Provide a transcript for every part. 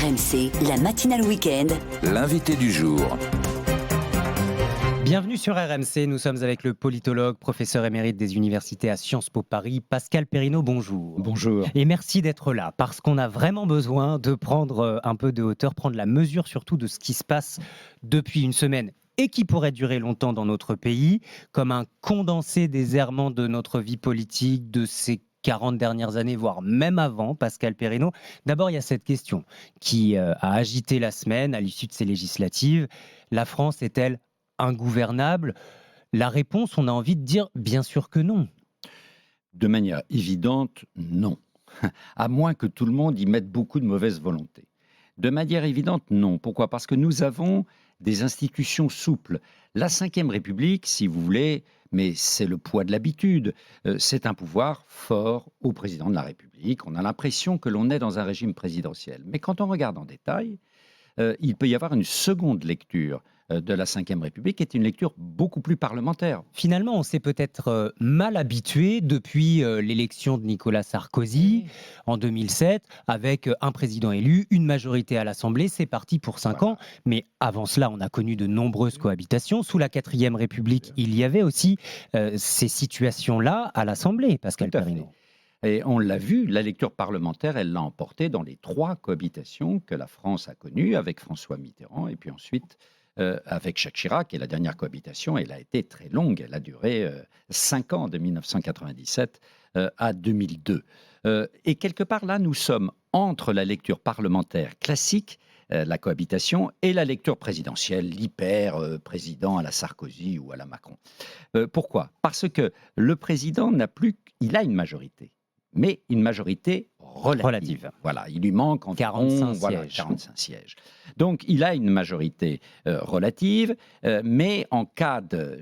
RMC, la matinale week-end. L'invité du jour. Bienvenue sur RMC, nous sommes avec le politologue, professeur émérite des universités à Sciences Po Paris, Pascal Perrineau, bonjour. Bonjour. Et merci d'être là, parce qu'on a vraiment besoin de prendre un peu de hauteur, prendre la mesure surtout de ce qui se passe depuis une semaine et qui pourrait durer longtemps dans notre pays, comme un condensé des errements de notre vie politique, de ces 40 dernières années, voire même avant, Pascal Perrineau. D'abord, il y a cette question qui a agité la semaine à l'issue de ces législatives. La France est-elle ingouvernable? La réponse, on a envie de dire bien sûr que non. De manière évidente, non. À moins que tout le monde y mette beaucoup de mauvaise volonté. De manière évidente, non. Pourquoi ? Parce que nous avons des institutions souples. La Ve République, si vous voulez, mais c'est le poids de l'habitude, c'est un pouvoir fort au président de la République. On a l'impression que l'on est dans un régime présidentiel. Mais quand on regarde en détail, il peut y avoir une seconde lecture de la Ve République, qui est une lecture beaucoup plus parlementaire. Finalement, on s'est peut-être mal habitué depuis l'élection de Nicolas Sarkozy en 2007, avec un président élu, une majorité à l'Assemblée, c'est parti pour 5 ans. Mais avant cela, on a connu de nombreuses cohabitations. Sous la 4e République, il y avait aussi ces situations-là à l'Assemblée, Pascal Perrineau. Et on l'a vu, la lecture parlementaire, elle l'a emporté dans les 3 cohabitations que la France a connues, avec François Mitterrand, et puis ensuite avec Jacques Chirac. Et la dernière cohabitation, elle a été très longue, elle a duré 5 ans, de 1997 à 2002. Et quelque part là, nous sommes entre la lecture parlementaire classique, la cohabitation, et la lecture présidentielle, l'hyper-président à la Sarkozy ou à la Macron. Pourquoi ? Parce que le président il a une majorité, mais une majorité relative. Voilà, il lui manque environ 45 sièges. Donc, il a une majorité relative, mais en cas de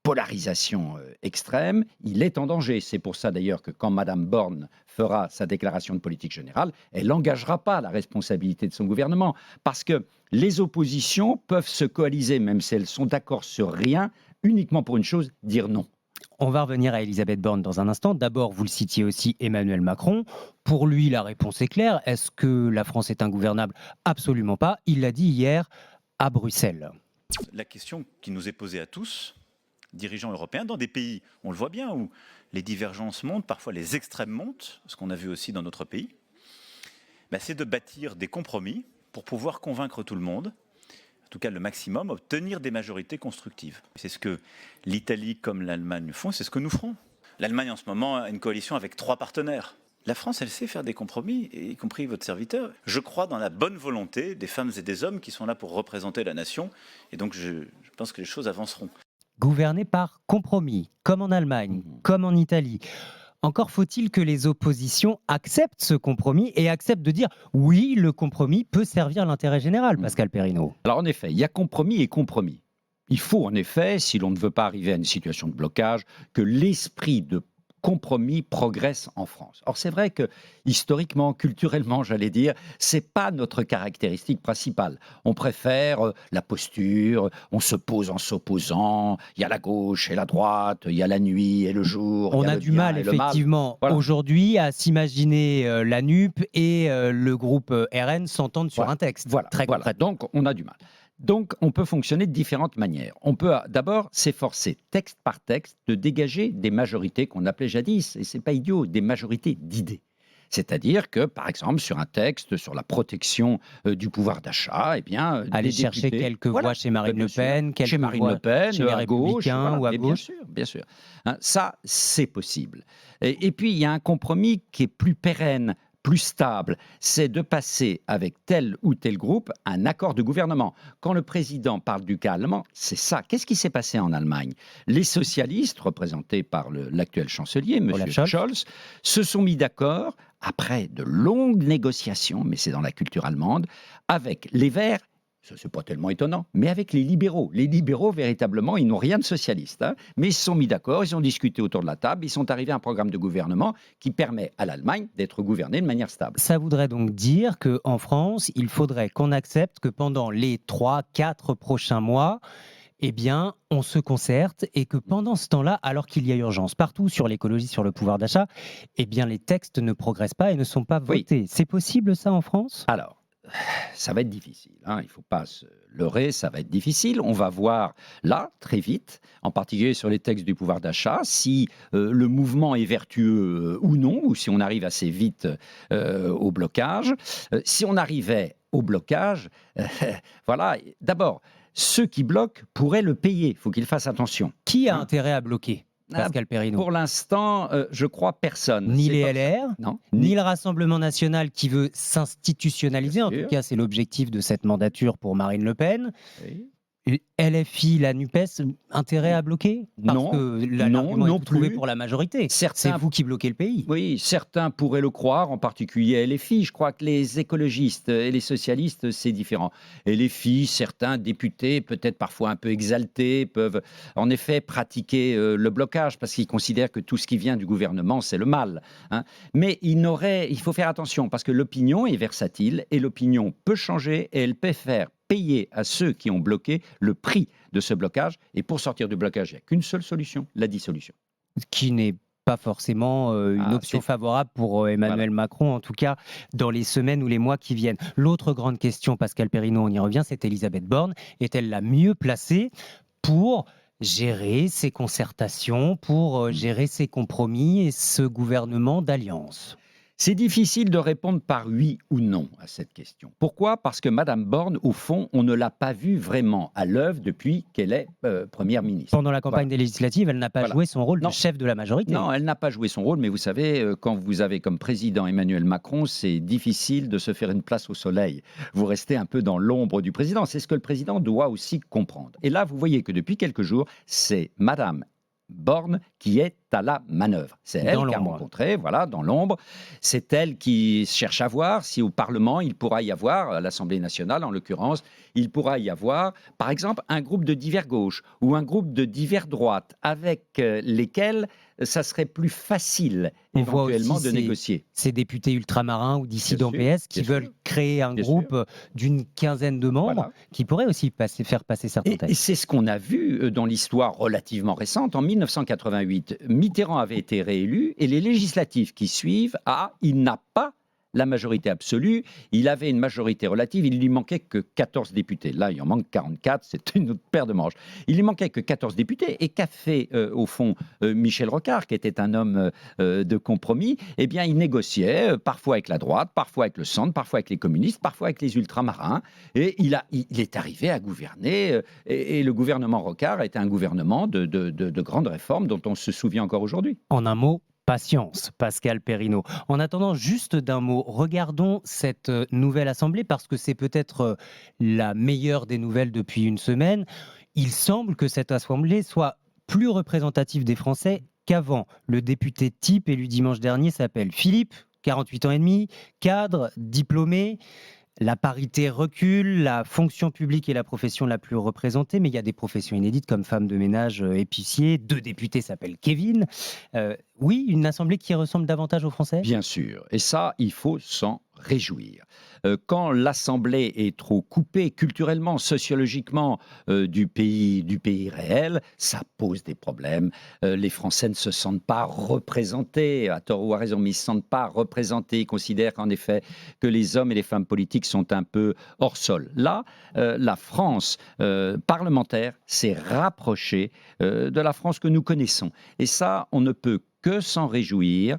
polarisation extrême, il est en danger. C'est pour ça d'ailleurs que quand Mme Borne fera sa déclaration de politique générale, elle n'engagera pas la responsabilité de son gouvernement, parce que les oppositions peuvent se coaliser, même si elles sont d'accord sur rien, uniquement pour une chose, dire non. On va revenir à Elisabeth Borne dans un instant. D'abord, vous le citiez aussi, Emmanuel Macron. Pour lui, la réponse est claire. Est-ce que la France est ingouvernable ? Absolument pas. Il l'a dit hier à Bruxelles. La question qui nous est posée à tous, dirigeants européens, dans des pays, on le voit bien, où les divergences montent, parfois les extrêmes montent, ce qu'on a vu aussi dans notre pays, c'est de bâtir des compromis pour pouvoir convaincre tout le monde, en tout cas le maximum, obtenir des majorités constructives. C'est ce que l'Italie comme l'Allemagne font, c'est ce que nous ferons. L'Allemagne en ce moment a une coalition avec 3 partenaires. La France, elle sait faire des compromis, y compris votre serviteur. Je crois dans la bonne volonté des femmes et des hommes qui sont là pour représenter la nation, et donc je pense que les choses avanceront. Gouverner par compromis, comme en Allemagne, comme en Italie. Encore faut-il que les oppositions acceptent ce compromis et acceptent de dire oui, le compromis peut servir l'intérêt général, Pascal Perrineau. Alors en effet, il y a compromis et compromis. Il faut en effet, si l'on ne veut pas arriver à une situation de blocage, que l'esprit de compromis progresse en France. Or, c'est vrai que historiquement, culturellement, c'est pas notre caractéristique principale. On préfère la posture, on se pose en s'opposant, il y a la gauche et la droite, il y a la nuit et le jour. On a du mal, effectivement, aujourd'hui, à s'imaginer la NUP et le groupe RN s'entendre sur un texte. Très concrètement. Donc, on a du mal. Donc, on peut fonctionner de différentes manières. On peut d'abord s'efforcer, texte par texte, de dégager des majorités qu'on appelait jadis, et c'est pas idiot, des majorités d'idées. C'est-à-dire que, par exemple, sur un texte sur la protection du pouvoir d'achat, aller chercher quelques voix chez Marine Le Pen, chez Marine Le Pen, chez les à gauche, ou à gauche. Bien sûr. Ça, c'est possible. Et puis, il y a un compromis qui est plus pérenne, plus stable, c'est de passer avec tel ou tel groupe un accord de gouvernement. Quand le président parle du cas allemand, c'est ça. Qu'est-ce qui s'est passé en Allemagne ? Les socialistes, représentés par l'actuel chancelier, M. Scholz, se sont mis d'accord, après de longues négociations, mais c'est dans la culture allemande, avec les Verts. Ça, c'est pas tellement étonnant, mais avec les libéraux. Les libéraux, véritablement, ils n'ont rien de socialiste, mais ils se sont mis d'accord, ils ont discuté autour de la table, ils sont arrivés à un programme de gouvernement qui permet à l'Allemagne d'être gouvernée de manière stable. Ça voudrait donc dire qu'en France, il faudrait qu'on accepte que pendant les 3-4 prochains mois, on se concerte et que pendant ce temps-là, alors qu'il y a urgence partout sur l'écologie, sur le pouvoir d'achat, les textes ne progressent pas et ne sont pas votés. C'est possible ça en France ? Alors, ça va être difficile, hein, il ne faut pas se leurrer, ça va être difficile. On va voir là, très vite, en particulier sur les textes du pouvoir d'achat, si le mouvement est vertueux ou non, ou si on arrive assez vite au blocage. Si on arrivait au blocage, voilà, d'abord, ceux qui bloquent pourraient le payer, il faut qu'ils fassent attention. Qui a Hein. intérêt à bloquer, Pascal Perrineau? Pour l'instant, je crois personne. Ni C'est les pas- LR, Non, ni le Rassemblement national qui veut s'institutionnaliser. Bien En tout sûr. cas, c'est l'objectif de cette mandature pour Marine Le Pen. Oui. Et LFI, la NUPES, intérêt à bloquer? Parce Non, que non, l'argument non est trouvé plus. pour la majorité. C'est Certains vous qui bloquez le pays. Oui, certains pourraient le croire, en particulier LFI. Je crois que les écologistes et les socialistes, c'est différent. LFI, certains députés, peut-être parfois un peu exaltés, peuvent en effet pratiquer le blocage parce qu'ils considèrent que tout ce qui vient du gouvernement, c'est le mal. Hein. Mais il faut faire attention parce que l'opinion est versatile et l'opinion peut changer et elle peut faire payer à ceux qui ont bloqué le prix de ce blocage. Et pour sortir du blocage, il n'y a qu'une seule solution, la dissolution. Qui n'est pas forcément une Ah, option c'est- favorable pour Emmanuel Macron, en tout cas dans les semaines ou les mois qui viennent. L'autre grande question, Pascal Perrineau, on y revient, c'est Elisabeth Borne. Est-elle la mieux placée pour gérer ces concertations, pour gérer ces compromis et ce gouvernement d'alliance? C'est difficile de répondre par oui ou non à cette question. Pourquoi ? Parce que Madame Borne, au fond, on ne l'a pas vue vraiment à l'œuvre depuis qu'elle est Première ministre. Pendant la campagne des législatives, elle n'a pas Voilà. joué son rôle Non. de chef de la majorité. Non, elle n'a pas joué son rôle, mais vous savez, quand vous avez comme président Emmanuel Macron, c'est difficile de se faire une place au soleil. Vous restez un peu dans l'ombre du président. C'est ce que le président doit aussi comprendre. Et là, vous voyez que depuis quelques jours, c'est Madame Borne qui est à la manœuvre. C'est elle Dans qui a l'ombre. rencontré, voilà, dans l'ombre. C'est elle qui cherche à voir si au Parlement, il pourra y avoir, à l'Assemblée nationale en l'occurrence, il pourra y avoir, par exemple, un groupe de divers gauche ou un groupe de divers droite avec lesquels ça serait plus facile On voit éventuellement aussi de négocier. ces députés ultramarins ou dissidents Bien sûr, PS qui bien veulent sûr. créer un Bien groupe d'une quinzaine de membres Voilà. qui pourraient aussi faire passer certains Et textes. c'est ce qu'on a vu dans l'histoire relativement récente. En 1988, Mitterrand avait été réélu et les législatives qui suivent, il n'a pas la majorité absolue. Il avait une majorité relative, il lui manquait que 14 députés. Là, il en manque 44, c'est une autre paire de manches. Il lui manquait que 14 députés. Et qu'a fait, au fond, Michel Rocard, qui était un homme de compromis? Eh bien, il négociait, parfois avec la droite, parfois avec le centre, parfois avec les communistes, parfois avec les ultramarins. Et il est arrivé à gouverner. Et le gouvernement Rocard a été un gouvernement de grandes réformes dont on se souvient encore aujourd'hui. En un mot, patience, Pascal Perrineau. En attendant, juste d'un mot, regardons cette nouvelle Assemblée parce que c'est peut-être la meilleure des nouvelles depuis une semaine. Il semble que cette Assemblée soit plus représentative des Français qu'avant. Le député type élu dimanche dernier s'appelle Philippe, 48 ans et demi, cadre, diplômé. La parité recule, la fonction publique est la profession la plus représentée, mais il y a des professions inédites comme femme de ménage, épicier. 2 députés s'appellent Kevin. Oui, une assemblée qui ressemble davantage aux Français? Bien sûr. Et ça, il faut s'en réjouir. Quand l'Assemblée est trop coupée culturellement, sociologiquement du pays réel, ça pose des problèmes. Les Français ne se sentent pas représentés, à tort ou à raison, mais ils ne se sentent pas représentés. Ils considèrent en effet que les hommes et les femmes politiques sont un peu hors sol. Là, la France parlementaire s'est rapprochée de la France que nous connaissons. Et ça, on ne peut que s'en réjouir.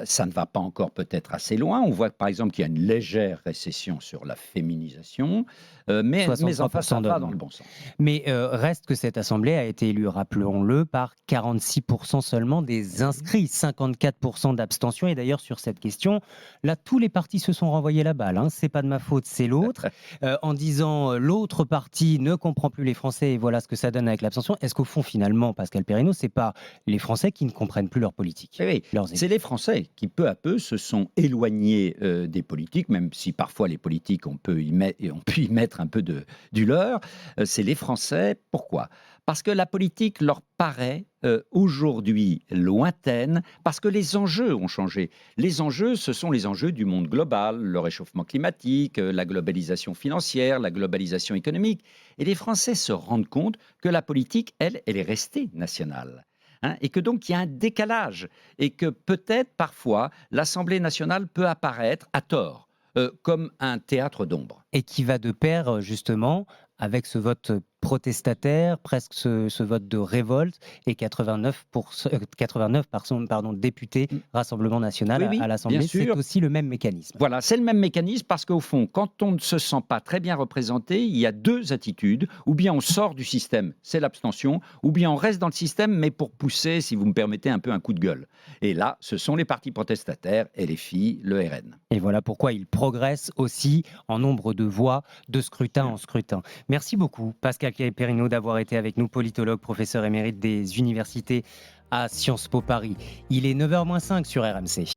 Ça ne va pas encore peut-être assez loin. On voit par exemple qu'il y a une légère récession sur la féminisation, mais enfin, ça va dans le bon sens. Mais reste que cette Assemblée a été élue, rappelons-le, par 46% seulement des inscrits, 54% d'abstention. Et d'ailleurs, sur cette question, là, tous les partis se sont renvoyés la balle. Hein. C'est pas de ma faute, c'est l'autre. En disant l'autre parti ne comprend plus les Français et voilà ce que ça donne avec l'abstention. Est-ce qu'au fond, finalement, Pascal Perrineau, c'est pas les Français qui ne comprennent plus leur politique? Oui, c'est les Français qui, peu à peu, se sont éloignés des politiques, même si parfois les politiques, on peut y mettre un peu du leur. C'est les Français. Pourquoi ? Parce que la politique leur paraît aujourd'hui lointaine, parce que les enjeux ont changé. Les enjeux, ce sont les enjeux du monde global, le réchauffement climatique, la globalisation financière, la globalisation économique. Et les Français se rendent compte que la politique, elle est restée nationale. Et que donc il y a un décalage et que peut-être parfois l'Assemblée nationale peut apparaître à tort comme un théâtre d'ombre. Et qui va de pair, justement, avec ce vote protestataire, presque ce vote de révolte, et 89 députés Rassemblement national Oui, oui, à l'Assemblée. bien C'est sûr. aussi le même mécanisme. Voilà, c'est le même mécanisme parce qu'au fond, quand on ne se sent pas très bien représenté, il y a deux attitudes. Ou bien on sort du système, c'est l'abstention, ou bien on reste dans le système, mais pour pousser, si vous me permettez, un peu un coup de gueule. Et là, ce sont les partis protestataires, LFI, le RN. Et voilà pourquoi il progresse aussi en nombre de voix de scrutin en scrutin. Merci beaucoup, Pascal Perrineau, d'avoir été avec nous, politologue, professeur émérite des universités à Sciences Po Paris. Il est 9h-5 sur RMC.